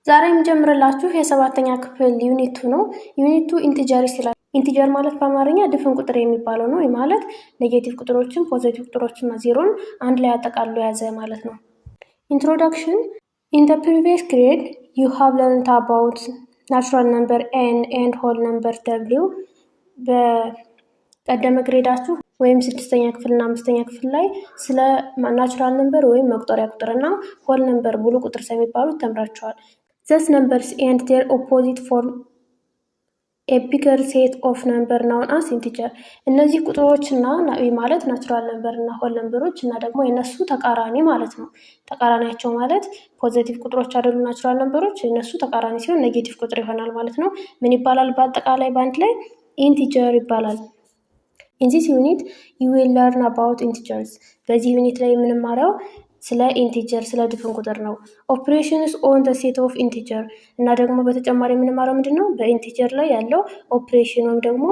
ዛሬ የምጀምርላችሁ የሰባተኛ ክፍል ዩኒቱ ነው። ዩኒቱ ኢንቲጀርስ ይላል። ኢንቲጀር ማለት በአማርኛ ድፍን ቁጥር የሚባለው ነው። ይህ ማለት ኔጌቲቭ ቁጥሮችን፣ ፖዚቲቭ ቁጥሮችን እና ዜሮን አንድ ላይ አጠቃሎ የያዘ ማለት ነው። ኢንትሮዳክሽን ኢን ዘ ፕሪቪየስ ግሬድ ዩ ሃቭ ለርንድ አባውት ናቹራል ነምበር ኤን ኤንድ ሆል ነምበር ደብሊው። በቀደመ ግሬዳችሁ ወይም ስድስተኛ ክፍል እና አምስተኛ ክፍል ላይ ስለ ናቹራል ነምበር ወይም መቁጠሪያ ቁጥር እና ሆል ነምበር ሙሉ ቁጥር ስለሚባሉት ተምራችኋል። These numbers and their opposite form a bigger set of number known as integer። እነዚህ ቁጥሮች እና ማለት ናቹራል ነምበር እና ሆል ነምበሮች እና ደግሞ የነሱ ተቃራኒ ማለት ነው። ተቃራኒያቸው ማለት ፖዚቲቭ ቁጥሮች አይደሉ ናቹራል ነምበሮች፣ የነሱ ተቃራኒ ሲሆን ኔጌቲቭ ቁጥር ይሆናል ማለት ነው። ምን ይባላል? በአጠቃላይ በአንድ ላይ ኢንቲጀር ይባላል። In this unit you will learn about integers። በዚህ ዩኒት ላይ የምንማረው ስለ ኢንቲጀር ስለ ድፍን ቁጥር ነው። ኦፕሬሽንስ ኦን ዘ ሴት ኦፍ ኢንቲጀር እና ደግሞ በተጨማሪ የምንማረው ምንድን ነው? በኢንቲጀር ላይ ያለው ኦፕሬሽን ወይም ደግሞ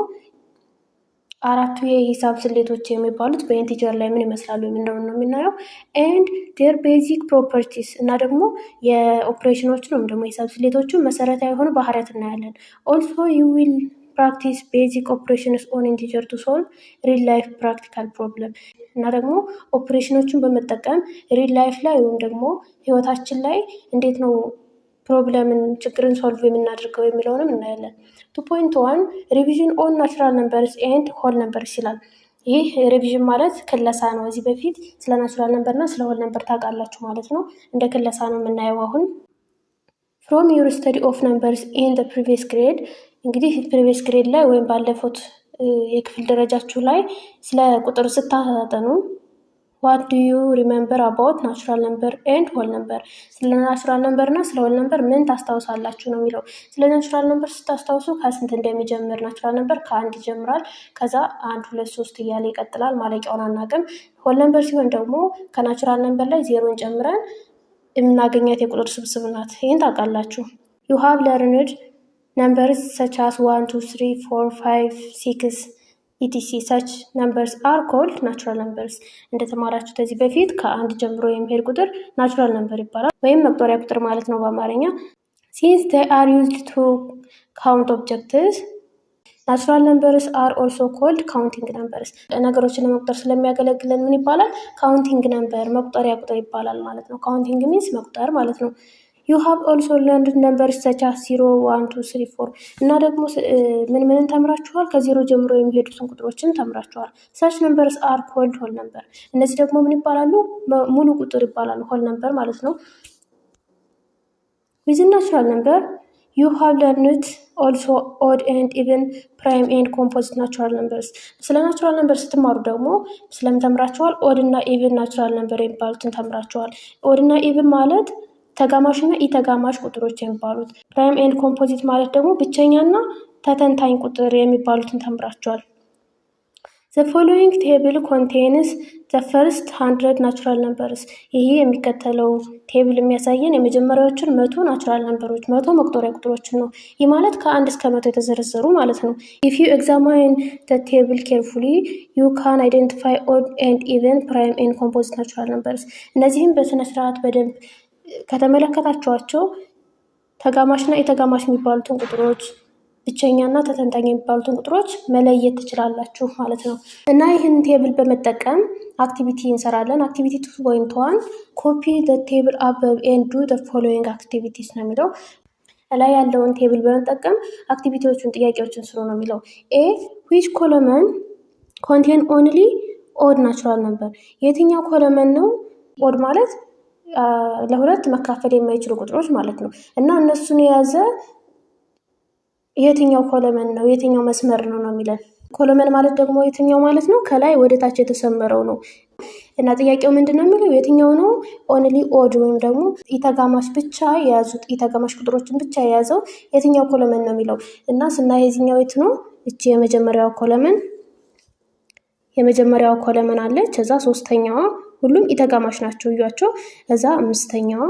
አራቱ የሂሳብ ስሌቶች የሚባሉት በኢንቲጀር ላይ ምን ይመስላሉ የምንለው ነው የምናየው። ኤንድ ዴር ቤዚክ ፕሮፐርቲስ እና ደግሞ የኦፕሬሽኖችን ወይም ደግሞ የሂሳብ ስሌቶችን መሰረታዊ የሆኑ ባህሪያት እናያለን። ኦልሶ ዩ ዊል ፕራክቲስ ቤዚክ ኦፕሬሽንስ ኦን ኢንቲጀር ቱ ሶልቭ ሪል ላይፍ ፕራክቲካል ፕሮብለም እና ደግሞ ኦፕሬሽኖችን በመጠቀም ሪል ላይፍ ላይ ወይም ደግሞ ህይወታችን ላይ እንዴት ነው ፕሮብለምን ችግርን ሶልቭ የምናደርገው የሚለውንም እናያለን። 2.1 ሪቪዥን ኦን ናቹራል ነምበርስ ኤንድ ሆል ነምበርስ ይላል። ይህ ሪቪዥን ማለት ክለሳ ነው። እዚህ በፊት ስለ ናቹራል ነምበር እና ስለ ሆል ነምበር ታውቃላችሁ ማለት ነው። እንደ ክለሳ ነው የምናየው አሁን። ፍሮም ዩር ስተዲ ኦፍ ነምበርስ ኢን ዘ ፕሪቪየስ ግሬድ እንግዲህ ፕሪቪየስ ግሬድ ላይ ወይም ባለፉት የክፍል ደረጃችሁ ላይ ስለ ቁጥር ስታጠኑ ዋት ዱ ዩ ሪሜምበር አባውት ናቹራል ነምበር ኤንድ ሆል ነምበር፣ ስለ ናቹራል ነምበር እና ስለ ሆል ነምበር ምን ታስታውሳላችሁ ነው የሚለው። ስለ ናቹራል ነምበር ስታስታውሱ ከስንት እንደሚጀምር ናቹራል ነምበር ከአንድ ይጀምራል። ከዛ 1 2 3 እያለ ይቀጥላል። ማለቂያውን አናውቅም። ሆል ነምበር ሲሆን ደግሞ ከናቹራል ነምበር ላይ ዜሮን ጨምረን የምናገኛት የቁጥር ስብስብ ናት። ይህን ታውቃላችሁ። ዩ ሃቭ ለርንድ numbers such as 1 2 3 4 5 6 etc. such numbers are called natural numbers። እንደተማራችሁ ከዚህ በፊት ከአንድ ጀምሮ የሚሄድ ቁጥር ናቹራል ነምበር ይባላል ወይም መቁጠሪያ ቁጥር ማለት ነው በአማርኛ። since they are used to count objects natural numbers are also called counting numbers። ነገሮችን ለመቁጠር ስለሚያገለግለን ምን ይባላል? counting number መቁጠሪያ ቁጥር ይባላል ማለት ነው። counting means መቁጠር ማለት ነው። You have also learned numbers such as 0 1 2 3 4 እና ደግሞ ምን ተምራችኋል? ከዜሮ ጀምሮ የሚሄዱትን ቁጥሮችን ተምራችኋል። such numbers are called whole number። እነዚህ ደግሞ ምን ይባላሉ? ሙሉ ቁጥር ይባላሉ። whole number ማለት ነው። with natural number you have learned also odd and even prime and composite natural numbers። ስለ ናቹራል ነምበር ስትማሩ ደግሞ ስለምን ተምራችኋል? ኦድ እና ኢቭን ናቹራል ነምበር የሚባሉትን ተምራችኋል። ኦድ እና ኢቭን ማለት ተጋማሽ እና ኢተጋማሽ ቁጥሮች የሚባሉት፣ ፕራይም ኤንድ ኮምፖዚት ማለት ደግሞ ብቸኛና ተተንታኝ ቁጥር የሚባሉትን ተምራቸዋል። The following table contains the first 100 natural numbers። ይሄ የሚከተለው ቴብል የሚያሳየን የመጀመሪያዎቹን 100 ናቹራል ነምበሮች 100 መቁጠሪያ ቁጥሮችን ነው። ይህ ማለት ከ1 እስከ 100 የተዘረዘሩ ማለት ነው። If you examine the table carefully you can identify odd and even prime and composite natural numbers። እነዚህም በስነ ስርዓት በደንብ ከተመለከታችኋቸው ተጋማሽና የተጋማሽ የሚባሉትን ቁጥሮች ብቸኛና ተተንታኝ የሚባሉትን ቁጥሮች መለየት ትችላላችሁ ማለት ነው። እና ይህን ቴብል በመጠቀም አክቲቪቲ እንሰራለን። አክቲቪቲ 2.1 ኮፒ the table above and do the following activities ነው የሚለው። ላይ ያለውን ቴብል በመጠቀም አክቲቪቲዎቹን ጥያቄዎችን ስሩ ነው የሚለው። ኤ which column contain only odd natural number። የትኛው ኮለመን ነው? ኦድ ማለት ለሁለት መካፈል የማይችሉ ቁጥሮች ማለት ነው። እና እነሱን የያዘ የትኛው ኮለመን ነው የትኛው መስመር ነው ነው የሚለን። ኮለመን ማለት ደግሞ የትኛው ማለት ነው? ከላይ ወደ ታች የተሰመረው ነው። እና ጥያቄው ምንድነው የሚለው የትኛው ነው ኦንሊ ኦድ ወይም ደግሞ ኢተጋማሽ ብቻ የያዙት ኢተጋማሽ ቁጥሮችን ብቻ የያዘው የትኛው ኮለመን ነው የሚለው። እና ስናይ የዚህኛው የት ነው? እቺ የመጀመሪያው ኮለመን አለች። ከዛ ሶስተኛዋ ሁሉም ኢተጋማሽ ናቸው እያቸው። ከዛ አምስተኛዋ፣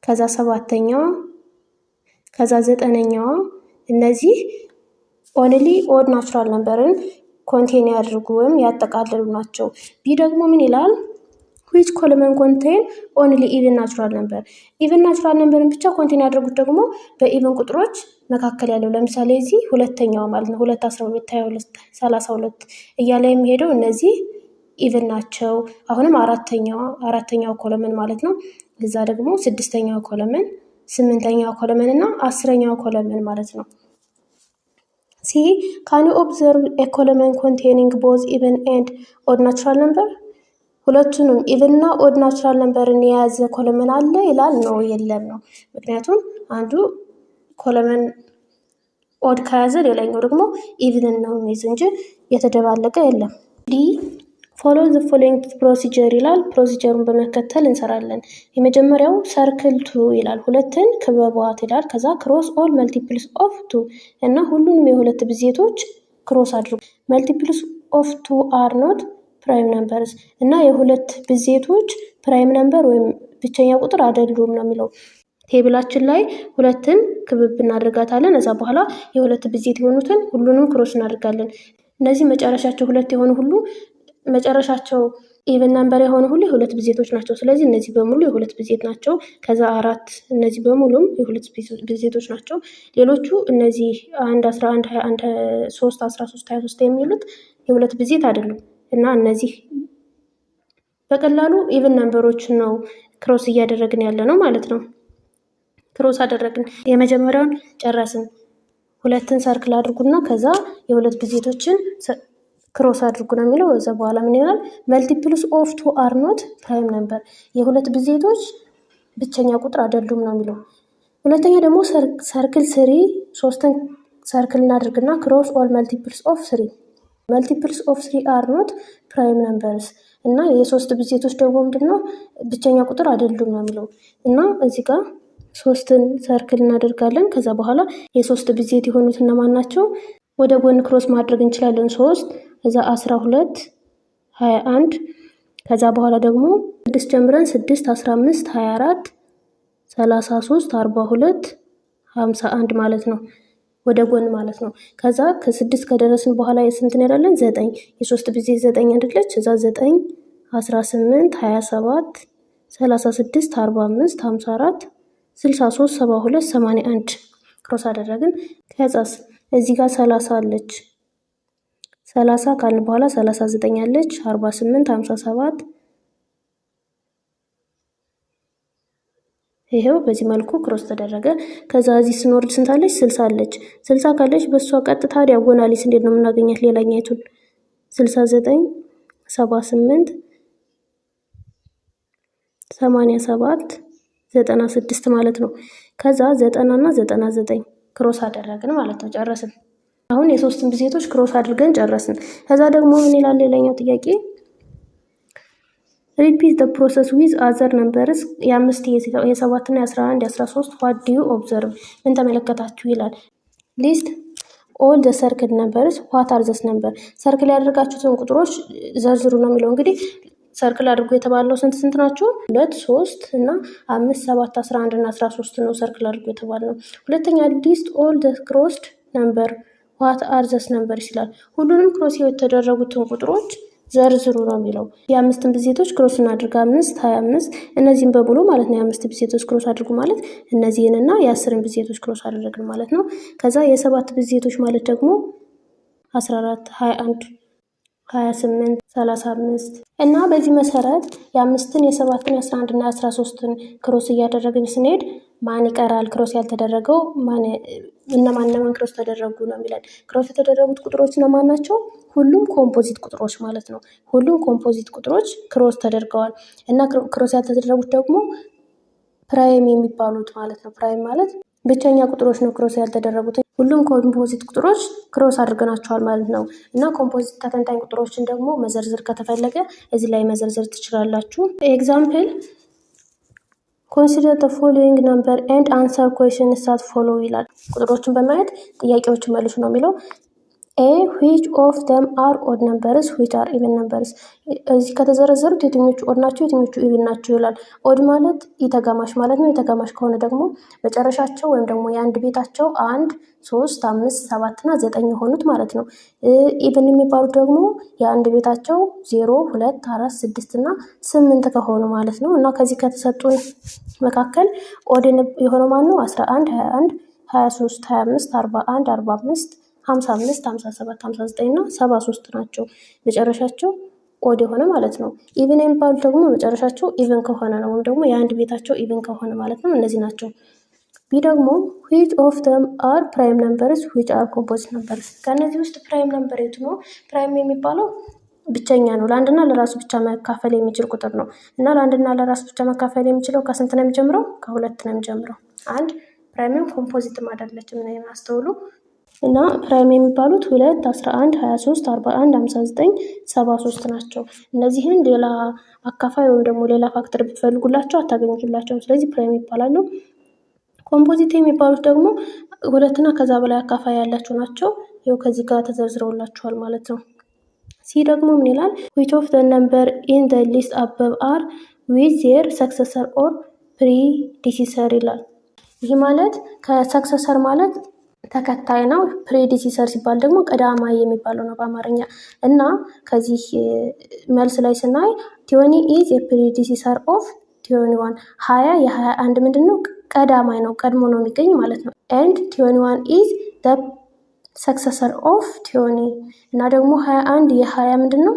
ከዛ ሰባተኛዋ፣ ከዛ ዘጠነኛዋ እነዚህ ኦንሊ ኦድ ናቹራል ነምበርን ኮንቴን ያድርጉ ወይም ያጠቃልሉ ናቸው። ቢ ደግሞ ምን ይላል? which column contain only even natural number even natural numberን ብቻ ኮንቴን ያደርጉት ደግሞ በኢቨን ቁጥሮች መካከል ያለው ለምሳሌ እዚህ ሁለተኛው ማለት ነው 2 12 22 32 እያለ የሚሄደው እነዚህ ኢቨን ናቸው። አሁንም አራተኛው ኮለመን ማለት ነው። እዛ ደግሞ ስድስተኛው ኮለመን፣ ስምንተኛው ኮለመን እና 10ኛው ኮለመን ማለት ነው። See, can you observe a column containing both even and odd natural number? ሁለቱንም ኢቭን እና ኦድ ናቹራል ነምበርን የያዘ ኮለመን አለ ይላል ነው የለም ነው። ምክንያቱም አንዱ ኮለመን ኦድ ከያዘ ሌላኛው ደግሞ ኢቭንን ነው የሚይዝ እንጂ የተደባለቀ የለም። ዲ ፎሎ ዘ ፎሎዊንግ ፕሮሲጀር ይላል። ፕሮሲጀሩን በመከተል እንሰራለን። የመጀመሪያው ሰርክል ቱ ይላል። ሁለትን ክበቧት ይላል። ከዛ ክሮስ ኦል መልቲፕልስ ኦፍ ቱ እና ሁሉንም የሁለት ብዜቶች ክሮስ አድርጉ። መልቲፕልስ ኦፍ ቱ አር ኖት ፕራይም ነምበርስ እና የሁለት ብዜቶች ፕራይም ነምበር ወይም ብቸኛ ቁጥር አይደሉም ነው የሚለው። ቴብላችን ላይ ሁለትን ክብብ እናደርጋታለን። እዛ በኋላ የሁለት ብዜት የሆኑትን ሁሉንም ክሮስ እናደርጋለን። እነዚህ መጨረሻቸው ሁለት የሆኑ ሁሉ መጨረሻቸው ኢቨን ነምበር የሆኑ ሁሉ የሁለት ብዜቶች ናቸው። ስለዚህ እነዚህ በሙሉ የሁለት ብዜት ናቸው። ከዛ አራት እነዚህ በሙሉም የሁለት ብዜቶች ናቸው። ሌሎቹ እነዚህ 1 11 21 3 13 23 የሚሉት የሁለት ብዜት አይደሉም እና እነዚህ በቀላሉ ኢቨን ነምበሮችን ነው ክሮስ እያደረግን ያለ ነው ማለት ነው። ክሮስ አደረግን። የመጀመሪያውን ጨረስን። ሁለትን ሰርክል አድርጉና ከዛ የሁለት ብዜቶችን ክሮስ አድርጉ ነው የሚለው። እዛ በኋላ ምን ይላል? መልቲፕልስ ኦፍ ቱ አር ኖት ፕራይም ነምበር የሁለት ብዜቶች ብቸኛ ቁጥር አይደሉም ነው የሚለው። ሁለተኛ ደግሞ ሰርክል ስሪ ሶስትን ሰርክል እናድርግና ክሮስ ኦል መልቲፕልስ ኦፍ ስሪ መልቲፕልስ ኦፍ ስሪ አር ኖት ፕራይም ነምበርስ እና የሶስት ብዜቶች ደግሞ ምንድነው ብቸኛ ቁጥር አይደሉም ነው የሚለው እና እዚህ ጋር ሶስትን ሰርክል እናደርጋለን። ከዛ በኋላ የሶስት ብዜት የሆኑት እነማን ናቸው? ወደ ጎን ክሮስ ማድረግ እንችላለን። 3 እዛ 12 21 ከዛ በኋላ ደግሞ 6 ጀምረን 6 15 24 33 42 51 ማለት ነው ወደ ጎን ማለት ነው። ከዛ ከ6 ከደረስን በኋላ የስንት እንሄዳለን? 9 የሶስት ብዜት 9 አይደለች? እዛ 9 18 27 36 45 54 63 72 81 ክሮስ አደረግን። ከዛስ እዚህ ጋር 30 አለች። 30 ካልን በኋላ 39 አለች። 48 57 ይሄው በዚህ መልኩ ክሮስ ተደረገ። ከዛ እዚህ ስንወርድ ስንት አለች? 60 አለች። 60 ካለች በሷ ቀጥታ ዲያጎናሊስ እንዴት ነው የምናገኛት? ሌላኛይቱን 69 78 87 96 ማለት ነው። ከዛ 90 እና 99 ክሮስ አደረግን ማለት ነው። ጨረስን። አሁን የሶስትን ብዜቶች ክሮስ አድርገን ጨረስን። ከዛ ደግሞ ምን ይላል ሌላኛው ጥያቄ? ሪፒት the process with other numbers የ5 የ7 እና የ11 የ13 what do you observe ምን ተመለከታችሁ ይላል። ሊስት all the circled numbers what are those number ሰርክል ያደርጋችሁትን ቁጥሮች ዘርዝሩ ነው የሚለው። እንግዲህ ሰርክል አድርጎ የተባለው ስንት ናቸው? 2 3 እና 5 7 11 እና 13 ነው ሰርክል አድርጎ የተባለው። ሁለተኛ ሊስት all the crossed number what are those numbers ይላል። ሁሉንም ክሮስ የተደረጉትን ቁጥሮች ዘርዝሩ ነው የሚለው። የአምስትን ብዜቶች ክሮስ እናድርግ 5 25 እነዚህን በሙሉ ማለት ነው። የአምስት ብዜቶች ክሮስ አድርጉ ማለት እነዚህንና የ10ን ብዜቶች ክሮስ አደረግን ማለት ነው። ከዛ የሰባት ብዜቶች ማለት ደግሞ 14 21 28 35 እና በዚህ መሰረት የአምስትን የ7ን የ11 እና 13ን ክሮስ እያደረግን ስንሄድ ማን ይቀራል? ክሮስ ያልተደረገው እነማን ክሮስ ተደረጉ ነው የሚለን። ክሮስ የተደረጉት ቁጥሮች እነማን ናቸው? ሁሉም ኮምፖዚት ቁጥሮች ማለት ነው። ሁሉም ኮምፖዚት ቁጥሮች ክሮስ ተደርገዋል እና ክሮስ ያልተደረጉት ደግሞ ፕራይም የሚባሉት ማለት ነው። ፕራይም ማለት ብቸኛ ቁጥሮች ነው ክሮስ ያልተደረጉት። ሁሉም ኮምፖዚት ቁጥሮች ክሮስ አድርገናቸዋል ማለት ነው እና ኮምፖዚት ተተንታኝ ቁጥሮችን ደግሞ መዘርዘር ከተፈለገ እዚህ ላይ መዘርዘር ትችላላችሁ። ኤግዛምፕል consider the following number and answer questions that follow ይላል። ቁጥሮችን በማየት ጥያቄዎችን መልሱ ነው የሚለው። ኤ which of them are odd numbers which are even numbers እዚህ ከተዘረዘሩት የትኞቹ ኦድ ናቸው የትኞቹ ኢቭን ናቸው ይላል። ኦድ ማለት ኢተጋማሽ ማለት ነው። ኢተጋማሽ ከሆነ ደግሞ መጨረሻቸው ወይም ደግሞ የአንድ ቤታቸው 1 3 5 7 እና 9 የሆኑት ማለት ነው። ኢቭን የሚባሉት ደግሞ የአንድ ቤታቸው 0 2 4 6 እና 8 ከሆኑ ማለት ነው። እና ከዚህ ከተሰጡን መካከል ኦድ የሆነው ማን ነው? 11 21 23 25 41 45 55 57 59 እና 73 ናቸው መጨረሻቸው ኦድ የሆነ ማለት ነው። ኢቭን የሚባሉት ደግሞ መጨረሻቸው ኢቭን ከሆነ ነው ወይም ደግሞ የአንድ ቤታቸው ኢቭን ከሆነ ማለት ነው። እነዚህ ናቸው። ቢ ደግሞ which of them are prime numbers which are composite numbers ከእነዚህ ውስጥ ፕራይም ነምበር የቱ ነው? ፕራይም የሚባለው ብቸኛ ነው። ለአንድና ለራሱ ብቻ መካፈል የሚችል ቁጥር ነው። እና ለአንድና ለራሱ ብቻ መካፈል የሚችለው ከስንት ነው የሚጀምረው? ከሁለት ነው የሚጀምረው። አንድ ፕራይምም ኮምፖዚትም አይደለችም ነው የሚያስተውሉ። እና ፕራይም የሚባሉት 2 11 23 41 59 73 ናቸው። እነዚህን ሌላ አካፋይ ወይም ደግሞ ሌላ ፋክተር ብትፈልጉላቸው አታገኙላቸውም። ስለዚህ ፕራይም ይባላሉ። ኮምፖዚት የሚባሉት ደግሞ ሁለትና ከዛ በላይ አካፋይ ያላቸው ናቸው። ይኸው ከዚህ ጋር ተዘርዝረውላችኋል ማለት ነው። ሲ ደግሞ ምን ይላል? which of the number in the list above are with their successor or predecessor ይላል። ይህ ማለት ከሰክሰሰር ማለት ተከታይ ነው። ፕሬዲሲሰር ሲባል ደግሞ ቀዳማይ የሚባለው ነው በአማርኛ። እና ከዚህ መልስ ላይ ስናይ 20 is a predecessor of 21 20 የ21 ምንድን ነው? ቀዳማይ ነው፣ ቀድሞ ነው የሚገኝ ማለት ነው። and 21 is the successor of 20 እና ደግሞ 21 የ20 ምንድን ነው?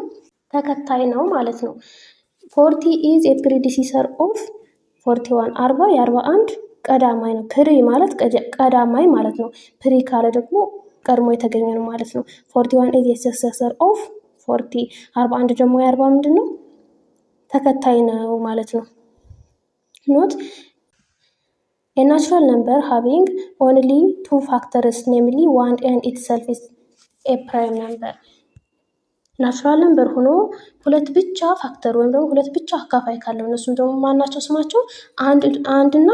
ተከታይ ነው ማለት ነው። 40 is a predecessor of 41 40 የ41 ቀዳማይ ነው። ፕሪ ማለት ቀዳማይ ማለት ነው። ፕሪ ካለ ደግሞ ቀድሞ የተገኘ ነው ማለት ነው። 41 is a successor of 40 41 ደግሞ የ40 ምንድን ነው? ተከታይ ነው ማለት ነው። ኖት a natural number having only two factors namely 1 and itself is a prime number ናቹራል ነምበር ሆኖ ሁለት ብቻ ፋክተር ወይም ደግሞ ሁለት ብቻ አካፋይ ካለው እነሱም ደግሞ ማናቸው ስማቸው አንድ እና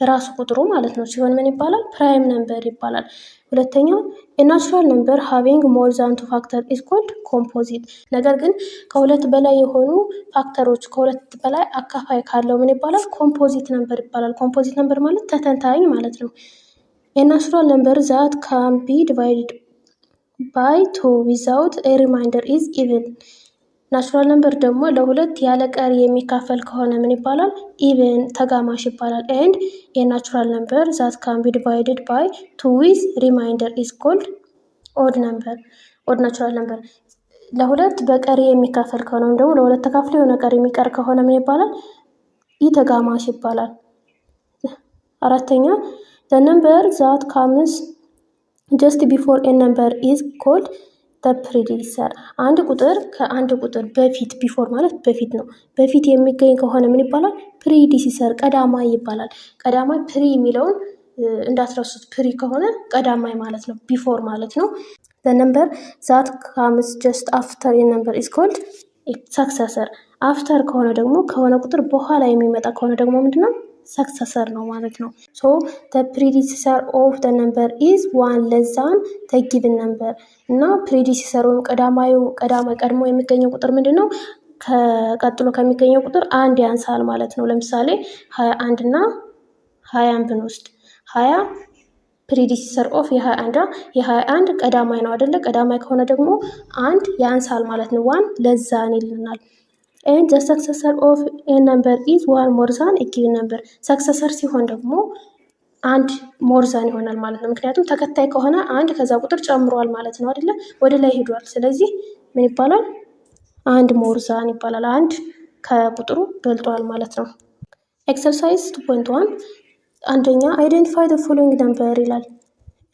ራሱ ቁጥሩ ማለት ነው ሲሆን ምን ይባላል? ፕራይም ነምበር ይባላል። ሁለተኛው a natural number having more than two factors is called composite ነገር ግን ከሁለት በላይ የሆኑ ፋክተሮች ከሁለት በላይ አካፋይ ካለው ምን ይባላል? ኮምፖዚት ነምበር ይባላል። ኮምፖዚት ነምበር ማለት ተተንታኝ ማለት ነው። a natural number that can be divided by 2 without a remainder is even ናቹራል ነምበር ደግሞ ለሁለት ያለ ቀሪ የሚካፈል ከሆነ ምን ይባላል? ኢቨን ተጋማሽ ይባላል። and a natural number that can be divided by 2 with remainder is called odd number odd natural number ለሁለት በቀሪ የሚካፈል ከሆነ ወይም ደግሞ ለሁለት ተካፍሎ የሆነ ቀሪ የሚቀር ከሆነ ምን ይባላል? ኢተጋማሽ ይባላል። አራተኛ the number that comes just before a number is called the predecessor አንድ ቁጥር ከአንድ ቁጥር በፊት ቢፎር ማለት በፊት ነው። በፊት የሚገኝ ከሆነ ምን ይባላል? ፕሪዲሲሰር ቀዳማይ ይባላል። ቀዳማይ ፕሪ የሚለውን እንዳትረሱት። ፕሪ ከሆነ ቀዳማይ ማለት ነው፣ ቢፎር ማለት ነው። the number that comes just after a number is called successor after ከሆነ ደግሞ ከሆነ ቁጥር በኋላ የሚመጣ ከሆነ ደግሞ ምንድነው? ሰክሰሰር ነው ማለት ነው። so the predecessor of the number is one less than the given number እና predecessor ወይም ቀድሞ የሚገኘው ቁጥር ምንድነው? ከቀጥሎ ከሚገኘው ቁጥር አንድ ያንሳል ማለት ነው። ለምሳሌ 21 እና 20 ብንወስድ 20 predecessor of የ21 ቀዳማይ ነው አይደለ? ቀዳማይ ከሆነ ደግሞ አንድ ያንሳል ማለት ነው። ዋን less than ይልናል። and the successor of a number is one more than a given number successor ሲሆን ደግሞ አንድ more than ይሆናል ማለት ነው። ምክንያቱም ተከታይ ከሆነ አንድ ከዛ ቁጥር ጨምሯል ማለት ነው አይደለ? ወደ ላይ ሄዷል። ስለዚህ ምን ይባላል? አንድ more than ይባላል። አንድ ከቁጥሩ በልጧል ማለት ነው። exercise 2.1 አንደኛ identify the following number ይላል።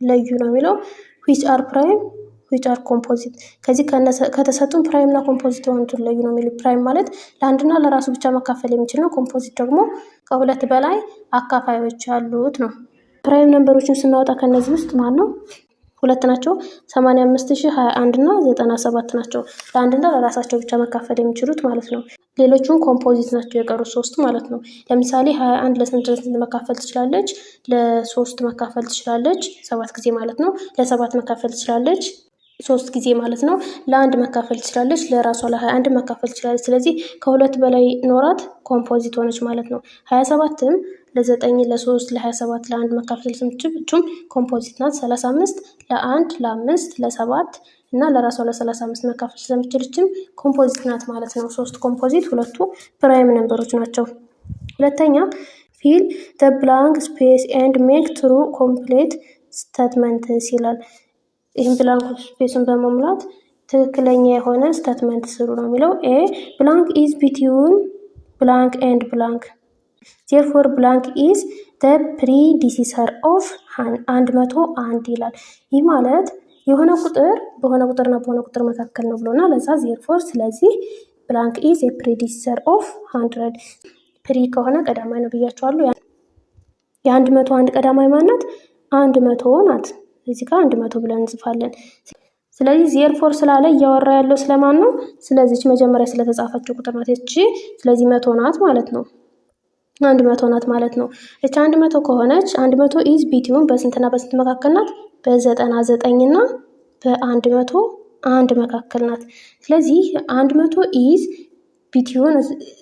ለዩ ነው የሚለው which are prime which are composite ከዚህ ከተሰጡን ፕራይም እና ኮምፖዚት የሆኑትን ለዩ ነው የሚለው። ፕራይም ማለት ለአንድና ለራሱ ብቻ መካፈል የሚችል ነው። ኮምፖዚት ደግሞ ከሁለት በላይ አካፋዮች ያሉት ነው። ፕራይም ነምበሮችን ስናወጣ ከነዚህ ውስጥ ማን ነው? ሁለት ናቸው። 85021 እና 97 ናቸው። ለአንድና ለራሳቸው ብቻ መካፈል የሚችሉት ማለት ነው። ሌሎቹን ኮምፖዚት ናቸው የቀሩት ሶስት ማለት ነው። ለምሳሌ 21 ለስንት መካፈል ትችላለች? ለ3 መካፈል ትችላለች 7 ጊዜ ማለት ነው። ለ7 መካፈል ትችላለች 3 ጊዜ ማለት ነው ለአንድ መካፈል ትችላለች፣ ለራሷ ለ21 መካፈል ትችላለች። ስለዚህ ከሁለት በላይ ኖራት ኮምፖዚት ሆነች ማለት ነው። 27ም ለ9 ለ3 ለ27 ለ1 መካፈል ስምችም ኮምፖዚት ናት። 35 ለ1 ለ5 ለ7 እና ለራሷ ለ35 መካፈል ስለምችልችም ኮምፖዚት ናት ማለት ነው። 3 ኮምፖዚት፣ ሁለቱ ፕራይም ነምበሮች ናቸው። ሁለተኛ ፊል the blank space and make true complete statements ይላል። ይህም ብላንክ ስፔሱን በመሙላት ትክክለኛ የሆነ ስቴትመንት ስሩ ነው የሚለው። ኤ ብላንክ ኢዝ ቢትዊን ብላንክ ኤንድ ብላንክ ዜርፎር ብላንክ ኢዝ the predecessor of 101 ይላል። ይህ ማለት የሆነ ቁጥር በሆነ ቁጥርና በሆነ ቁጥር መካከል ነው ብሎና ለዛ ዜርፎር ስለዚህ ብላንክ ኢዝ a predecessor of 100 ፕሪ ከሆነ ቀዳማይ ነው ብያቸዋለሁ። የ101 ቀዳማይ ማናት? 100 ናት። እዚህ ጋር 100 ብለን እንጽፋለን። ስለዚህ ዜርፎር ስላለ እያወራ ያለው ስለማን ነው? ስለዚች መጀመሪያ ስለተጻፈችው ቁጥር ናት እቺ። ስለዚህ 100 ናት ማለት ነው። 100 ናት ማለት ነው። እቺ 100 ከሆነች 100 ኢዝ ቢትዊን በስንትና በስንት መካከል ናት? በ99 እና በ101 መካከል ናት። ስለዚህ 100 ኢዝ ቢትዊን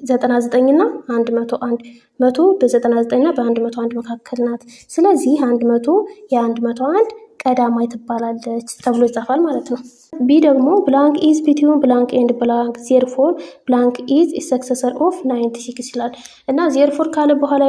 99 እና 101 100 በ99 እና በ101 መካከል ናት። ስለዚህ 100 የ101 ቀዳማይ ትባላለች ተብሎ ይጻፋል ማለት ነው። ቢ ደግሞ ብላንክ ኢዝ ቢትዊን ብላንክ ኤንድ ብላንክ ዜርፎር ብላንክ ኢዝ ሰክሰሰር ኦፍ 96 ይላል እና ዜርፎር ካለ በኋላ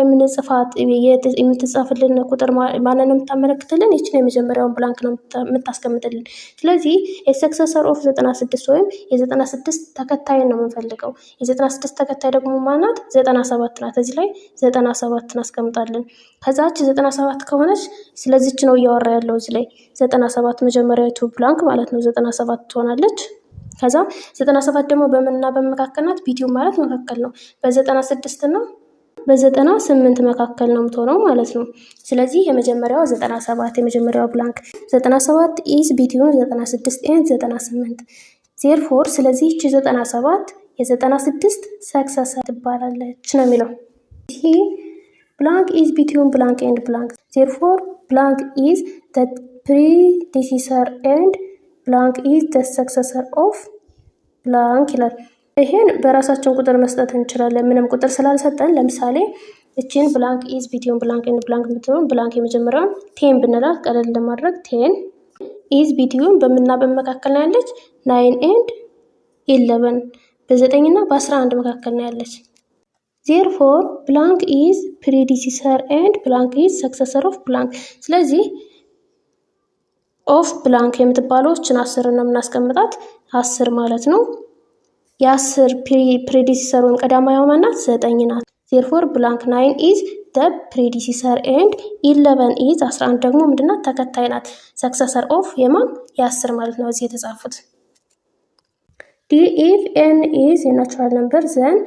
የምትጻፍልን ቁጥር ማንን ነው የምታመለክትልን? ይችን የመጀመሪያውን ብላንክ ነው የምታስቀምጥልን። ስለዚህ የሰክሰሰር ኦፍ 96 ወይም የ96 ተከታይን ነው የምንፈልገው። የ96 ተከታይ ደግሞ ማናት? 97 ናት። እዚህ ላይ 97 አስቀምጣለን። ከዛች 97 ከሆነች ስለዚች ነው እያወራ ያለው እዚህ ላይ 97 መጀመሪያቱ ብላንክ ማለት ነው 97 ትሆናለች። ከዛ 97 ደግሞ በምንና በመካከል ናት? ቢቲው ማለት መካከል ነው። በ96 እና በ98 መካከል ነው የምትሆነው ማለት ነው። ስለዚህ የመጀመሪያዋ 97 የመጀመሪያዋ ብላንክ 97 ኢዝ ቢትዊን 96 ኤንድ 98 ዜርፎር ስለዚህ እቺ 97 የ96 ሰክሰሰር ትባላለች ነው የሚለው። ይሄ ብላንክ ኢዝ ቢትዊን ብላንክ ኤንድ ብላንክ ዜርፎር ብላንክ ኢዝ the predecessor and blank is the successor of blank ይላል። ይሄን በራሳችን ቁጥር መስጠት እንችላለን ምንም ቁጥር ስላልሰጠን። ለምሳሌ እቺን ብላንክ ኢዝ ቢትዊን ብላንክ ኤንድ ብላንክ የምትሆን ብላንክ የመጀመሪያውን 10 ብንላት ቀለል ለማድረግ 10 ኢዝ ቢትዊን በምንና በመካከል ነው ያለች 9 ኤንድ 11 በ9 እና በ11 መካከል ነው ያለች። ዜርፎር ብላንክ ኢዝ predecessor and blank is successor of blank ስለዚህ ኦፍ ብላንክ የምትባለዎችን 10 ነው የምናስቀምጣት 10 ማለት ነው። የ10 ፕሬዲሲሰር ወይም ቀዳማዊ ማናት? 9 ናት። ዜርፎር ብላንክ 9 ኢዝ the predecessor and 11 ኢዝ 11 ደግሞ ምንድናት? ተከታይ ናት። ሰክሰሰር ኦፍ የማን? የ10 ማለት ነው እዚህ የተጻፉት። ዲ ኢፍ ኤን ኢዝ የናቹራል ነምበር ዘን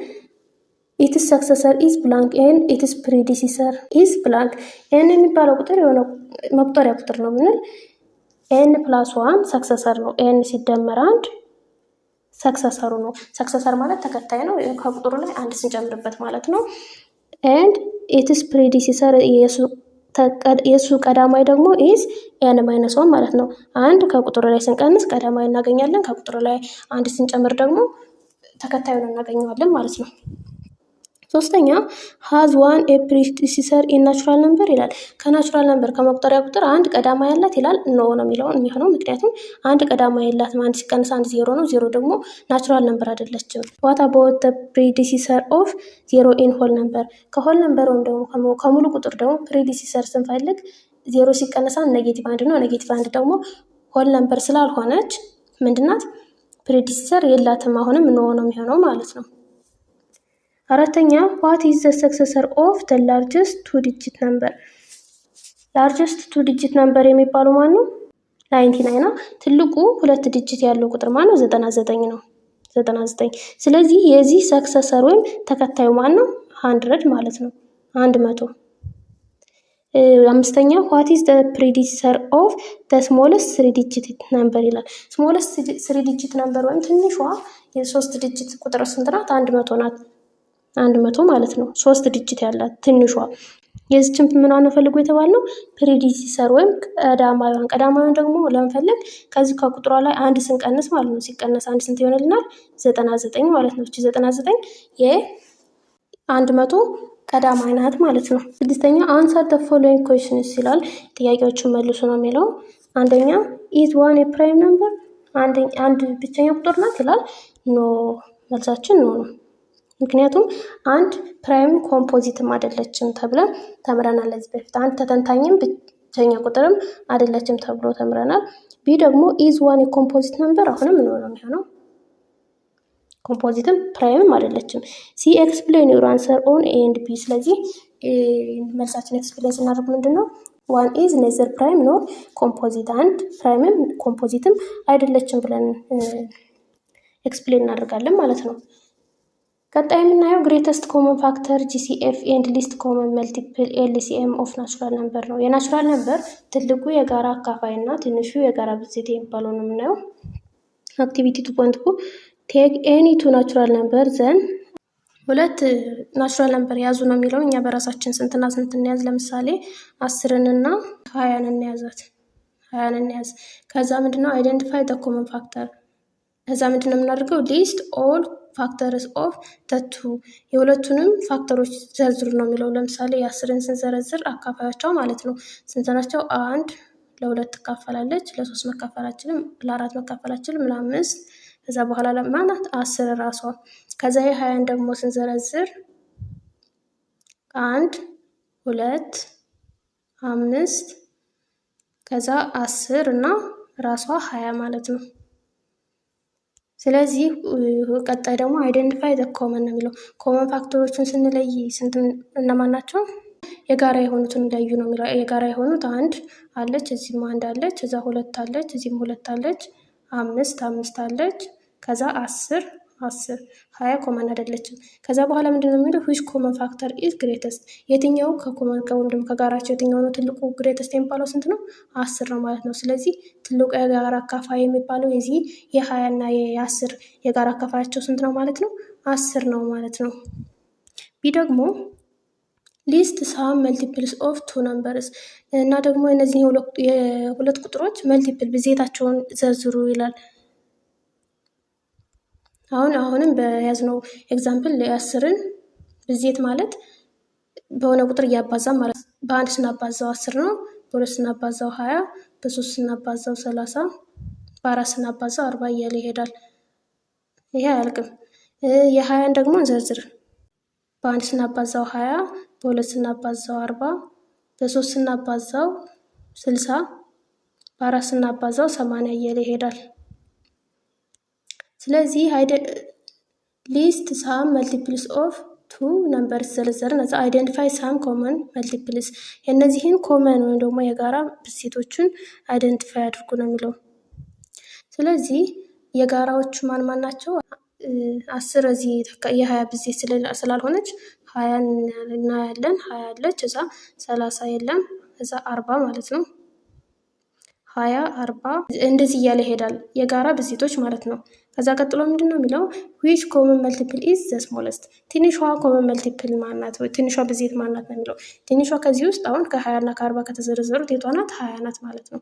ኢትስ ሰክሰሰር ኢዝ ብላንክ ኤንድ ኢትስ ፕሬዲሲሰር ኢዝ ብላንክ። ኤን የሚባለው ቁጥር የሆነ መቁጠሪያ ቁጥር ነው ምንል ኤን ፕላስ 1 ሰክሰሰር ነው። ኤን ሲደመር 1 ሰክሰሰሩ ነው። ሰክሰሰር ማለት ተከታይ ነው። ከቁጥሩ ላይ አንድ ስንጨምርበት ማለት ነው። ኤንድ ኢትስ ፕሬዲሲሰር የሱ ቀዳማይ ደግሞ ኢዝ ኤን ማይነስ 1 ማለት ነው። አንድ ከቁጥሩ ላይ ስንቀንስ ቀዳማይ እናገኛለን። ከቁጥሩ ላይ አንድ ስንጨምር ደግሞ ተከታዩን እናገኘዋለን ማለት ነው። ሶስተኛ ሃዝ ዋን ኤ ፕሪዲሲሰር ኢን ናቹራል ነምበር ይላል። ከናቹራል ነምበር ከመቁጠሪያ ቁጥር አንድ ቀዳማይ ያላት ይላል። ኖ ነው የሚሆነው ምክንያቱም አንድ ቀዳማይ ያላትም አንድ ሲቀንስ አንድ 0 ነው። 0 ደግሞ ናቹራል ነምበር አይደለችም። ዋት አባውት ዘ ፕሪዲሲሰር ኦፍ 0 ኢን ሆል ነምበር? ከሆል ነምበር ወይም ደግሞ ከሙሉ ቁጥር ደግሞ ፕሪዲሲሰር ስንፈልግ 0 ሲቀንስ አንድ ኔጌቲቭ 1 ነው። ኔጌቲቭ 1 ደግሞ ሆል ነምበር ስላልሆነች ምንድናት? ፕሪዲሲሰር የላትም። አሁንም ኖ ነው የሚሆነው ማለት ነው። አራተኛ what is the successor of the largest two digit number? largest two digit number የሚባለው ማን ነው? 99 ነው። ትልቁ ሁለት ዲጂት ያለው ቁጥር ማን ነው? 99 ነው። 99 ስለዚህ የዚህ ሰክሰሰር ወይም ተከታዩ ማን ነው? 100 ማለት ነው። 100። አምስተኛ what is the predecessor of the smallest three digit number ይላል። smallest three digit number ወይም ትንሿ የሶስት ዲጂት ቁጥር ስንት ናት? 100 ናት። 100 ማለት ነው። 3 ዲጂት ያላት ትንሿ የዚችን ምኗን ነው ፈልጎ የተባልነው? ፕሪዲሲሰር ወይም ቀዳማዊዋን። ቀዳማዊዋን ደግሞ ለመፈለግ ከዚህ ከቁጥሯ ላይ አንድ ስንቀንስ ማለት ነው። ሲቀነስ አንድ ስንት ይሆንልናል? 99 ማለት ነው። እቺ 99 የ100 ቀዳማዊ ናት ማለት ነው። ስድስተኛ አንሰር ዘ ፎሎዊንግ ኩዌስችንስ ይላል። ጥያቄዎችን መልሱ ነው የሚለው። አንደኛ ኢዝ ዋን የፕራይም ነምበር? አንድ ብቸኛ ቁጥር ናት ይላል። ኖ፣ መልሳችን ኖ ነው። ምክንያቱም አንድ ፕራይም ኮምፖዚትም አይደለችም ተብለን ተምረናል ለዚህ በፊት። አንድ ተተንታኝም ብቸኛ ቁጥርም አይደለችም ተብሎ ተምረናል። ቢ ደግሞ ኢዝ ዋን የኮምፖዚት ነምበር? አሁንም ኖ ነው የሚሆነው። ኮምፖዚትም ፕራይምም አይደለችም። ሲ ኤክስፕሌን ዩር አንሰር ኦን ኤ ኤንድ ቢ። ስለዚህ መልሳችን ኤክስፕሌን ስናደርግ ምንድን ነው? ዋን ኢዝ ኔዘር ፕራይም ኖር ኮምፖዚት። አንድ ፕራይምም ኮምፖዚትም አይደለችም ብለን ኤክስፕሌን እናደርጋለን ማለት ነው። ቀጣይ የምናየው ግሬተስት ኮመን ፋክተር ጂሲኤፍ ኤንድ ሊስት ኮመን መልቲፕል ኤልሲኤም ኦፍ ናቹራል ነምበር ነው። የናቹራል ነምበር ትልቁ የጋራ አካፋይ እና ትንሹ የጋራ ብዜት የሚባለው ነው የምናየው። አክቲቪቲ 2.2 ቴክ ኤኒ ቱ ናቹራል ነምበር ዘን ሁለት ናቹራል ነምበር ያዙ ነው የሚለው። እኛ በራሳችን ስንትና ስንት እንያዝ? ለምሳሌ 10ንና 20ን እንያዛት። 20ን እንያዝ። ከዛ ምንድነው አይደንቲፋይ ዘ ኮመን ፋክተር። ከዛ ምንድነው የምናደርገው? ሊስት ኦል ፋክተርስ ኦፍ ተቱ የሁለቱንም ፋክተሮች ዘርዝሩ ነው የሚለው። ለምሳሌ የ10ን ስንዘረዝር አካፋያቸው ማለት ነው ስንት ናቸው? 1 ለ2 ትካፈላለች፣ ለ3 መካፈላችንም፣ ለ4 መካፈላችንም፣ ለ5 ከዛ በኋላ ለማናት 10 ራሷ። ከዛ የ20ን ደግሞ ስንዘረዝር 1 2 5 ከዛ 10 እና ራሷ 20 ማለት ነው። ስለዚህ ቀጣይ ደግሞ አይደንቲፋይ ዘ ኮመን ነው የሚለው። ኮመን ፋክተሮችን ስንለይ ስንት እነማን ናቸው? የጋራ የሆኑትን ለዩ ነው የሚለው። የጋራ የሆኑት 1 አለች፣ እዚህም 1 አለች፣ እዛ 2 አለች፣ እዚህም 2 አለች፣ 5 አለች፣ ከዛ 10 20 ኮመን አይደለችም። ከዛ በኋላ ምንድነው የሚለው? ዊች ኮመን ፋክተር ኢዝ ግሬተስት የትኛው ከኮመን ከወንድም ከጋራቸው የትኛው ነው ትልቁ ግሬተስት የሚባለው ስንት ነው? 10 ነው ማለት ነው። ስለዚህ ትልቁ የጋራ አካፋይ የሚባለው የዚህ የ20 እና የ10 የጋራ አካፋያቸው ስንት ነው ማለት ነው? 10 ነው ማለት ነው። ቢ ደግሞ ሊስት ሳም መልቲፕልስ ኦፍ ቱ ነምበርስ እና ደግሞ እነዚህ የሁለት ቁጥሮች መልቲፕል ብዜታቸውን ዘርዝሩ ይላል። አሁንም በያዝነው ኤግዛምፕል የ10ን ብዜት ማለት በሆነ ቁጥር እያባዛ ማለት በ1 ስናባዛው 10 ነው፣ በ2 ስናባዛው 20፣ በ3 ስናባዛው 30፣ በ4 ስናባዛው 40 እያለ ይሄዳል። ይሄ አያልቅም። የ20ን ደግሞ እንዘርዝር። በ1 ስናባዛው 20፣ በ2 ስናባዛው 40፣ በ3 ስናባዛው 60፣ በ4 ስናባዛው 80 እያለ ይሄዳል። ስለዚህ ሊስት ሳም መልቲፕልስ ኦፍ ቱ ነምበርስ ዘርዘርን። እዛ አይደንቲፋይ ሳም ኮመን መልቲፕልስ የእነዚህን ኮመን ወይም ደግሞ የጋራ ብዜቶችን አይደንቲፋይ አድርጉ ነው የሚለው። ስለዚህ የጋራዎቹ ማን ማን ናቸው? 10 እዚህ የ20 ብዜት ስላልሆነች 20 እናያለን። 20 አለች፣ እዛ 30 የለም፣ እዛ 40 ማለት ነው። 20 40 እንደዚህ እያለ ይሄዳል። የጋራ ብዜቶች ማለት ነው። ከዛ ቀጥሎ ምንድን ነው የሚለው? ዊች ኮመን መልቲፕል ኢዝ ዘ ስሞለስት ትንሿ ኮመን መልቲፕል ማናት? ወይ ትንሿ ብዜት ማናት ነው የሚለው። ትንሿ ከዚህ ውስጥ አሁን ከ20 እና ከ40 ከተዘረዘሩት የቷ ናት? 20 ናት ማለት ነው።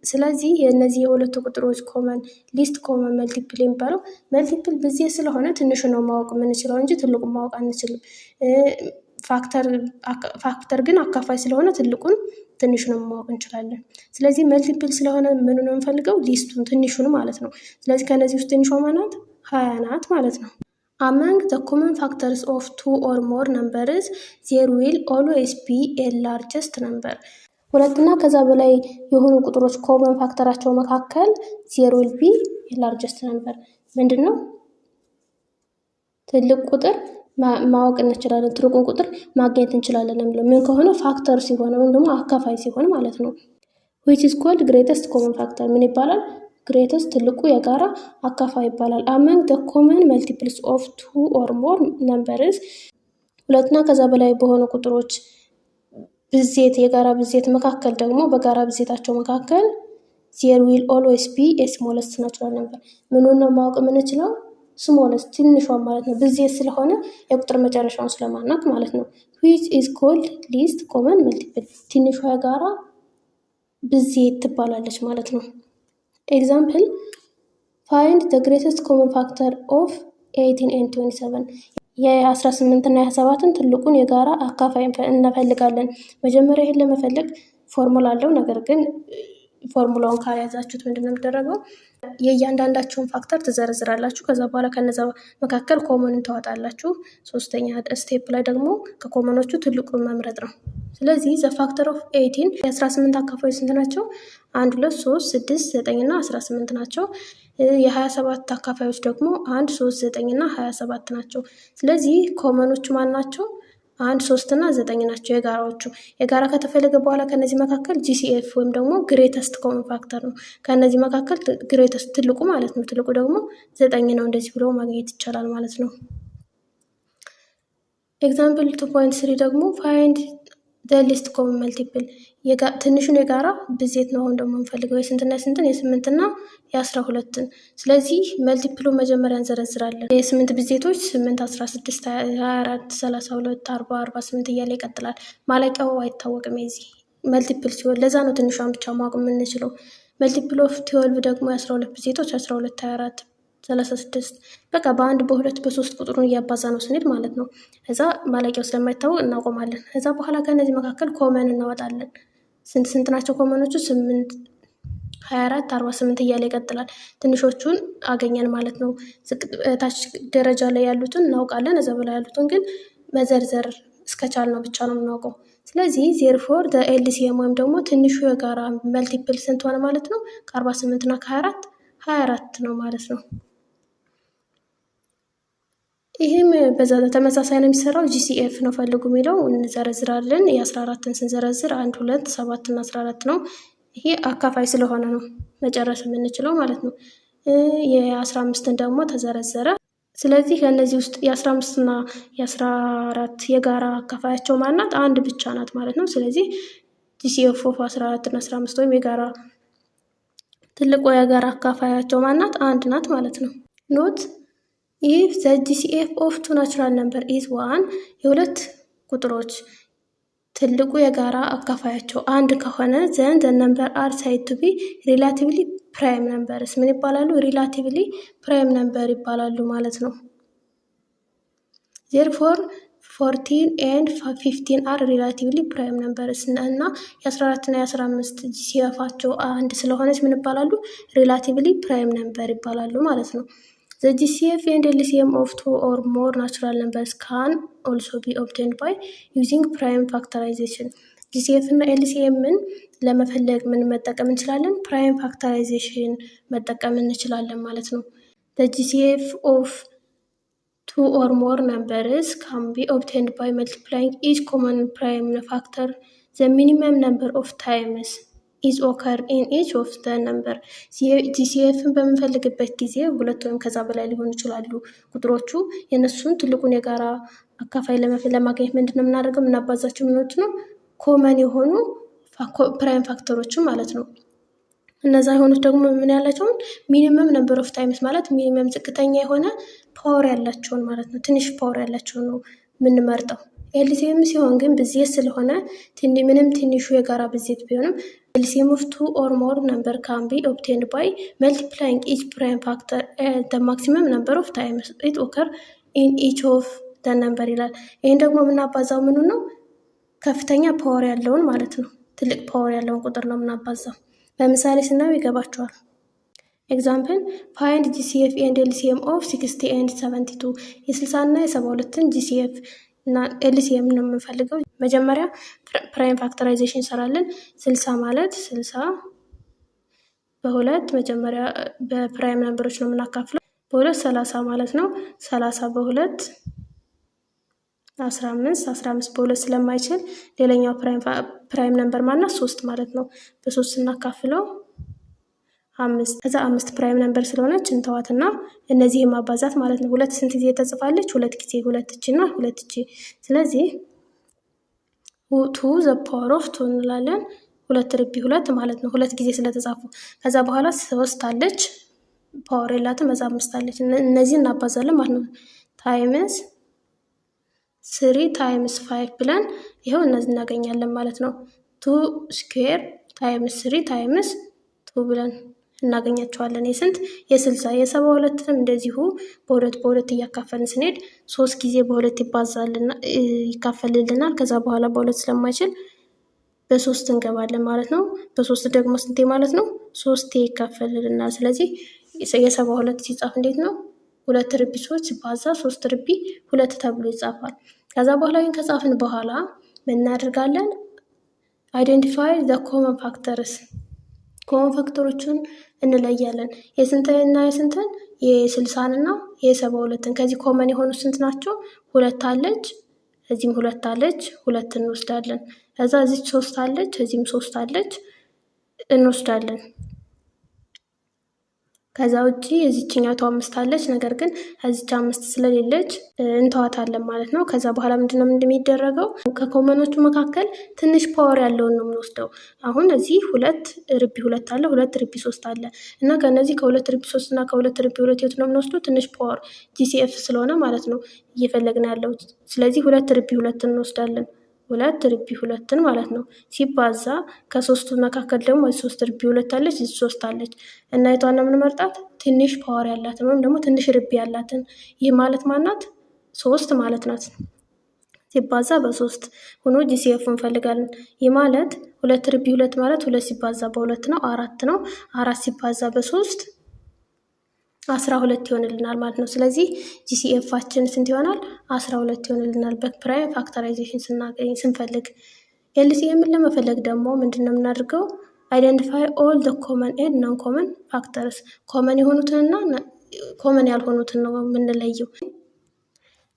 ስለዚህ የእነዚህ የሁለቱ ቁጥሮች ኮመን ሊስት ኮመን መልቲፕል የሚባለው መልቲፕል ብዜት ስለሆነ ትንሹ ነው ማወቅ የምንችለው እንጂ ትልቁን ማወቅ አንችልም። ፋክተር ግን አካፋይ ስለሆነ ትልቁን ትንሹን ማወቅ እንችላለን። ስለዚህ መልቲፕል ስለሆነ ምኑ ነው የምንፈልገው? ሊስቱን ትንሹን ማለት ነው። ስለዚህ ከነዚህ ውስጥ ትንሿ ማናት? 20 ናት ማለት ነው። አመንግ ዘ ኮመን ፋክተርስ ኦፍ ቱ ኦር ሞር ነምበርስ ዜር ዊል ኦልዌይስ ቢ ኤ ላርጀስት ነምበር። ሁለትና ከዛ በላይ የሆኑ ቁጥሮች ኮመን ፋክተራቸው መካከል ዜር ዊል ቢ ኤ ላርጀስት ነምበር ምንድን ነው? ትልቅ ቁጥር ማወቅ እንችላለን፣ ትልቁን ቁጥር ማግኘት እንችላለን የሚለው ምን ከሆነ? ፋክተር ሲሆን ወይም ደግሞ አካፋይ ሲሆን ማለት ነው። which is called greatest common factor ምን ይባላል? greatest ትልቁ የጋራ አካፋይ ይባላል። among the common multiples of two or more numbers ሁለትና ከዛ በላይ በሆኑ ቁጥሮች ብዜት የጋራ ብዜት መካከል ደግሞ በጋራ ብዜታቸው መካከል there will always be a smallest natural number ምኑን ነው ማወቅ የምንችለው? ስሞለስት ትንሿ ማለት ነው። ብዜት ስለሆነ የቁጥር መጨረሻውን ስለማናውቅ ማለት ነው። which is called least common multiple ትንሿ የጋራ ብዜት ትባላለች ማለት ነው። ኤግዛምፕል find the greatest common factor of 18 and 27 የ18 እና የ27ን ትልቁን የጋራ አካፋይ እንፈልጋለን። መጀመሪያ ይህን ለመፈለግ ፎርሙላ አለው። ነገር ግን ፎርሙላውን ካልያዛችሁት ምንድነው የሚደረገው? የእያንዳንዳቸውን ፋክተር ትዘረዝራላችሁ። ከዛ በኋላ ከነዛ መካከል ኮመንን ታወጣላችሁ። ሶስተኛ ስቴፕ ላይ ደግሞ ከኮመኖቹ ትልቁን መምረጥ ነው። ስለዚህ ዘ ፋክተር ኦፍ 18 የ18 አካፋዮች ስንት ናቸው? 1 2 3 6 9 እና 18 ናቸው። የ27 አካፋዮች ደግሞ 1 3 9 እና 27 ናቸው። ስለዚህ ኮመኖቹ ማን ናቸው? 1 3 እና 9 ናቸው የጋራዎቹ። የጋራ ከተፈለገ በኋላ ከነዚህ መካከል ጂሲኤፍ ወይም ደግሞ ግሬተስት ኮመን ፋክተር ነው። ከነዚህ መካከል ግሬተስት ትልቁ ማለት ነው። ትልቁ ደግሞ 9 ነው። እንደዚህ ብሎ ማግኘት ይቻላል ማለት ነው። ኤግዛምፕል 2.3 ደግሞ ፋይንድ ዘ ሊስት ኮመን መልቲፕል ትንሹን የጋራ ብዜት ነው። አሁን ደግሞ የምንፈልገው የስንትና የስንትን የ8 እና የ12ን። ስለዚህ መልቲፕሉ መጀመሪያ እንዘረዝራለን። የ8 ብዜቶች 8 16 24 32 40 48 እያለ ይቀጥላል። ማለቂያው አይታወቅም የዚህ መልቲፕል ሲሆን፣ ለዛ ነው ትንሿን ብቻ ማወቅ የምንችለው። መልቲፕል ኦፍ 12 ደግሞ የ12 ብዜቶች 12 24 36 በቃ በ1 በ2 በ3 ቁጥሩን እያባዛ ነው ስንሄድ ማለት ነው። እዛ ማለቂያው ስለማይታወቅ እናቆማለን። ከዛ በኋላ ከነዚህ መካከል ኮመን እናወጣለን። ስንት ናቸው ኮመኖቹ? 8 24 48 እያለ ይቀጥላል። ትንሾቹን አገኘን ማለት ነው። ታች ደረጃ ላይ ያሉትን እናውቃለን። እዛ በላይ ያሉትን ግን መዘርዘር እስከቻል ነው ብቻ ነው የምናውቀው። ስለዚህ ዜርፎር ኤልሲኤም ወይም ደግሞ ትንሹ የጋራ መልቲፕል ስንት ሆነ ማለት ነው? ከ48 እና ከ24 24 ነው ማለት ነው። ይህም በዛ ተመሳሳይ ነው የሚሰራው። ጂሲኤፍ ነው ፈልጉ የሚለው እንዘረዝራለን። የ14ን ስንዘረዝር 1 2 7 እና 14 ነው። ይሄ አካፋይ ስለሆነ ነው መጨረስ የምንችለው ማለት ነው። የ15ን ደግሞ ተዘረዘረ። ስለዚህ ከእነዚህ ውስጥ የ15 እና የ14 የጋራ አካፋያቸው ማናት? አንድ ብቻ ናት ማለት ነው። ስለዚህ ጂሲኤፍ ኦፍ 14 እና 15 ወይም የጋራ ትልቁ የጋራ አካፋያቸው ማናት? አንድ ናት ማለት ነው። ኖት ኢፍ ዘ ጂሲኤፍ ኦፍ ቱ ናቹራል ነምበር ኢዝ 1 የሁለት ቁጥሮች ትልቁ የጋራ አካፋያቸው አንድ ከሆነ ዘን ዘ ነምበር አር ሳይድ ቱ ቢ ሪላቲቭሊ ፕራይም ነምበርስ ምን ይባላሉ? ሪላቲቭሊ ፕራይም ነምበር ይባላሉ ማለት ነው። ዜርፎር 14 ኤንድ 15 አር ሪላቲቭሊ ፕራይም ነምበርስ እና የ14 እና የ15 ጂሲኤፋቸው አንድ ስለሆነች ምን ይባላሉ? ሪላቲቭሊ ፕራይም ነምበር ይባላሉ ማለት ነው። The GCF and LCM of two or more natural numbers can also be obtained by using prime factorization. GCF እና LCMን ለመፈለግ ምን መጠቀም እንችላለን? ፕራይም ፋክተራይዜሽን መጠቀም እንችላለን ማለት ነው። The GCF of two or more numbers can be obtained by multiplying each common prime factor the minimum number of times is occur in each of the number. ጂሲኤፍን በምንፈልግበት ጊዜ ሁለት ወይም ከዛ በላይ ሊሆኑ ይችላሉ ቁጥሮቹ። የእነሱን ትልቁን የጋራ አካፋይ ለማግኘት ምንድን ነው የምናደርገው? የምናባዛቸው ምኖች ነው? ኮመን የሆኑ ፕራይም ፋክተሮችን ማለት ነው። እነዛ የሆኑት ደግሞ ምን ያላቸውን? ሚኒመም ነምበር ኦፍ ታይምስ ማለት ሚኒመም ዝቅተኛ የሆነ ፓወር ያላቸውን ማለት ነው። ትንሽ ፓወር ያላቸውን ነው የምንመርጠው። ኤልሲኤም ሲሆን ግን ብዜት ስለሆነ ምንም ትንሹ የጋራ ብዜት ቢሆንም LCM of two or more number can be obtained by multiplying each prime factor the maximum number of times it occur in each of the number ይላል። ይህን ደግሞ የምናባዛው ምኑ ነው? ከፍተኛ ፓወር ያለውን ማለት ነው። ትልቅ ፓወር ያለውን ቁጥር ነው የምናባዛው። በምሳሌ ስናየው ይገባቸዋል። ኤግዛምፕል ፋይንድ GCF and LCM of 60 and 72 የ60 እና የ72ን GCF እና ኤልሲኤም ነው የምንፈልገው። መጀመሪያ ፕራይም ፋክተራይዜሽን እንሰራለን። 60 ማለት 60 በሁለት መጀመሪያ በፕራይም ነምበሮች ነው የምናካፍለው። በሁለት 30 ማለት ነው። 30 በሁለት 15 15 በሁለት ስለማይችል ሌላኛው ፕራይም ነምበር ማናት? 3 ማለት ነው። በ3 ስናካፍለው 5 ከዛ 5 ፕራይም ነምበር ስለሆነች እንተዋትና እነዚህ ማባዛት ማለት ነው። ሁለት ስንት ጊዜ ተጽፋለች? ሁለት ጊዜ፣ ሁለት እጅ እና ሁለት እጅ። ስለዚህ ቱ ዘ ፓወር ኦፍ ቱ እንላለን። ሁለት ርቢ ሁለት ማለት ነው። ሁለት ጊዜ ስለተጻፉ ከዛ በኋላ 3 አለች ፓወር የላትም። እዛ 5 አለች። እነዚህ እናባዛለን ማለት ነው። ታይምስ 3 ታይምስ 5 ብለን ይኸው እነዚህ እናገኛለን ማለት ነው። 2 ስኩዌር ታይምስ 3 ታይምስ 2 ብለን እናገኛቸዋለን። የስንት የ60 የ72ንም እንደዚሁ በሁለት እያካፈልን ስንሄድ 3 ጊዜ በሁለት ይካፈልልናል። ከዛ በኋላ በሁለት ስለማይችል በ3 እንገባለን ማለት ነው። በ3 ደግሞ ስንቴ ማለት ነው? 3 ይካፈልልናል። ስለዚህ የ72 ሲጻፍ እንዴት ነው? 2 ርቢ 3 ሲባዛ 3 ርቢ 2 ተብሎ ይጻፋል። ከዛ በኋላ ይህን ከጻፍን በኋላ ምን እናደርጋለን? አይደንቲፋይ ዘ ኮመን ፋክተርስ ኮመን ፋክተሮችን እንለያለን። የስንትና የስንትን የ60 እና የ72ን ከዚህ ኮመን የሆኑት ስንት ናቸው? 2 አለች፣ እዚህም 2 አለች፣ 2 እንወስዳለን። ከዛ እዚች 3 አለች፣ እዚህም 3 አለች እንወስዳለን። ከዛ ውጪ የዚችኛቱ 5 አለች፣ ነገር ግን እዚች 5 ስለሌለች እንተዋታለን ማለት ነው። ከዛ በኋላ ምንድነው እንደሚደረገው? ከኮመኖቹ መካከል ትንሽ ፓወር ያለውን ነው የምንወስደው። አሁን እዚህ 2 ርቢ 2 አለ፣ 2 ርቢ 3 አለ እና ከነዚህ ከ2 ርቢ 3 እና ከ2 ርቢ 2 የት ነው የምንወስደው? ትንሽ ፓወር ጂሲኤፍ ስለሆነ ማለት ነው እየፈለግን ያለው። ስለዚህ 2 ርቢ 2 እንወስዳለን። 2 ርቢ 2 ማለት ነው ሲባዛ ከሶስቱ መካከል ደግሞ 3 ርቢ 2 አለች፣ 3 አለች እና የቷን ነው የምንመርጣት? ትንሽ ፓወር ያላትን ወይም ደግሞ ትንሽ ርቢ ያላትን። ይህ ማለት ማናት? 3 ማለት ናት። ሲባዛ በ3 ሆኖ ጂሲኤፍ እንፈልጋለን። ይህ ማለት 2 ርቢ 2 ማለት 2 ሲባዛ በ2 ነው፣ 4 ነው። 4 ሲባዛ በ3 12 ይሆንልናል ማለት ነው። ስለዚህ ጂሲኤፋችን ስንት ይሆናል? 12 ይሆንልናል በፕራይም ፋክተራይዜሽን ስንፈልግ። ኤልሲኤምን ለመፈለግ ደግሞ ምንድን ነው የምናደርገው? አይደንቲፋይ ኦል ዘ ኮመን ኤንድ ናን ኮመን ፋክተርስ ኮመን የሆኑትንና ኮመን ያልሆኑትን ነው የምንለየው።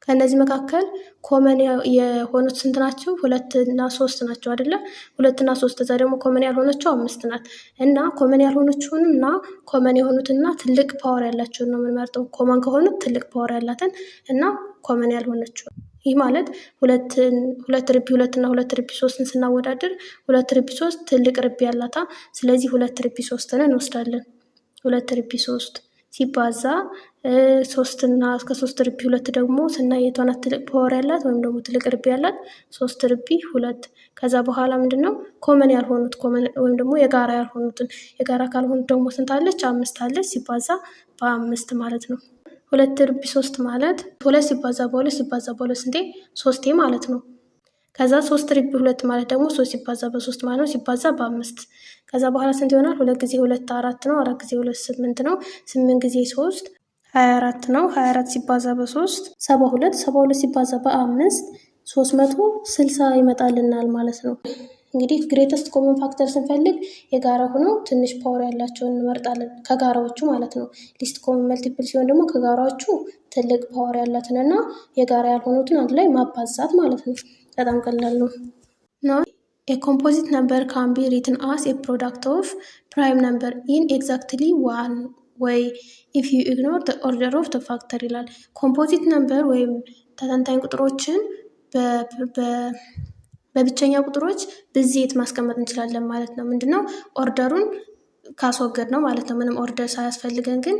ከእነዚህ መካከል ኮመን የሆኑት ስንት ናቸው? 2 እና 3 ናቸው አይደለ? 2 እና 3 እዛ ደግሞ ኮመን ያልሆነችው 5 ናት። እና ኮመን ያልሆነችውን እና ኮመን የሆኑትና ትልቅ ፓወር ያላቸውን ነው የምንመርጠው። ኮመን ከሆኑት ትልቅ ፓወር ያላትን እና ኮመን ያልሆነችው። ይህ ማለት 2 ርቢ 2 እና 2 ርቢ 3ን ስናወዳድር 2 ርቢ 3 ትልቅ ርቢ ያላታ። ስለዚህ 2 ርቢ 3ን እንወስዳለን። 2 ርቢ 3 ሲባዛ 3 እና እስከ 3 ርቢ 2 ደግሞ ስናይ የቷ ናት ትልቅ ፓወር ያላት ወይም ደግሞ ትልቅ ርቢ ያላት? 3 ርቢ 2። ከዛ በኋላ ምንድነው ኮመን ያልሆኑት ወይም ደግሞ የጋራ ያልሆኑትን። የጋራ ካልሆኑት ደግሞ ስንት አለች? 5 አለች ሲባዛ በ5 ማለት ነው። 2 ርቢ 3 ማለት 2 ሲባዛ በ2 ሲባዛ በ2 ስንቴ? 3 ማለት ነው። ከዛ 3 ርቢ 2 ማለት ደግሞ 3 ሲባዛ በ3 ማለት ነው ሲባዛ በ5። ከዛ በኋላ ስንት ይሆናል? 2 ጊዜ 2 4 ነው። 4 ጊዜ 2 8 ነው። 8 ጊዜ 3 24 ነው። 24 ሲባዛ በ3 72 72 ሲባዛ በ5 360 ይመጣልናል ማለት ነው። እንግዲህ ግሬተስት ኮመን ፋክተር ስንፈልግ የጋራ ሆነው ትንሽ ፓወር ያላቸውን እንመርጣለን ከጋራዎቹ ማለት ነው። ሊስት ኮመን መልቲፕል ሲሆን ደግሞ ከጋራዎቹ ትልቅ ፓወር ያላትን እና የጋራ ያልሆኑትን አንድ ላይ ማባዛት ማለት ነው። በጣም ቀላል ነው። Now a composite number can be written as a product of prime number in exactly one way if you ignore the order of the factor ይላል። ኮምፖዚት ነምበር ወይም ተተንታኝ ቁጥሮችን በብቸኛ ቁጥሮች ብዜት ማስቀመጥ እንችላለን ማለት ነው። ምንድነው? ኦርደሩን ካስወገድ ነው ማለት ነው። ምንም ኦርደር ሳያስፈልገን ግን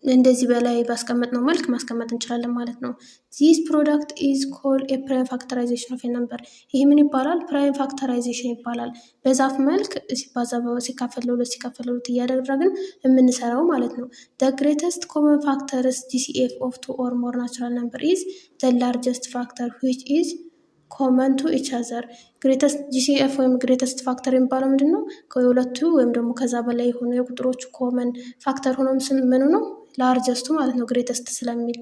እንደዚህ በላይ ባስቀመጥነው መልክ ማስቀመጥ እንችላለን ማለት ነው። ዚስ ፕሮዳክት ኢዝ ኮልድ ኤ ፕራይም ፋክተራይዜሽን ኦፍ ኤ ነምበር። ይህ ምን ይባላል? ፕራይም ፋክተራይዜሽን ይባላል። በዛፍ መልክ ሲባዛ ሲካፈል ለሁለት ሲካፈል ለሁለት እያደረግን የምንሰራው ማለት ነው። the greatest common factors GCF of two or more natural number is the largest factor which is common to each other። ግሬተስት GCF ወይም ግሬተስት ፋክተር የሚባለው ምንድን ነው? ከሁለቱ ወይም ደግሞ ከዛ በላይ የሆኑ የቁጥሮቹ ኮመን ፋክተር ሆኖ ምኑ ነው? ላርጀስቱ ማለት ነው ግሬተስት ስለሚል።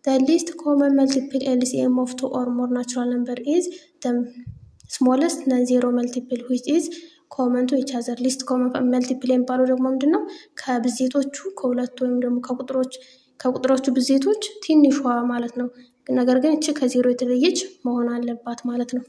the least common multiple LCM of two or more natural number is the smallest non-zero multiple which is common to each other። least common multiple የሚባለው ደግሞ ምንድን ነው? ከብዜቶቹ ከሁለቱ ወይም ደግሞ ከቁጥሮቹ ብዜቶች ትንሿ ማለት ነው። ነገር ግን እቺ ከዜሮ የተለየች መሆን አለባት ማለት ነው።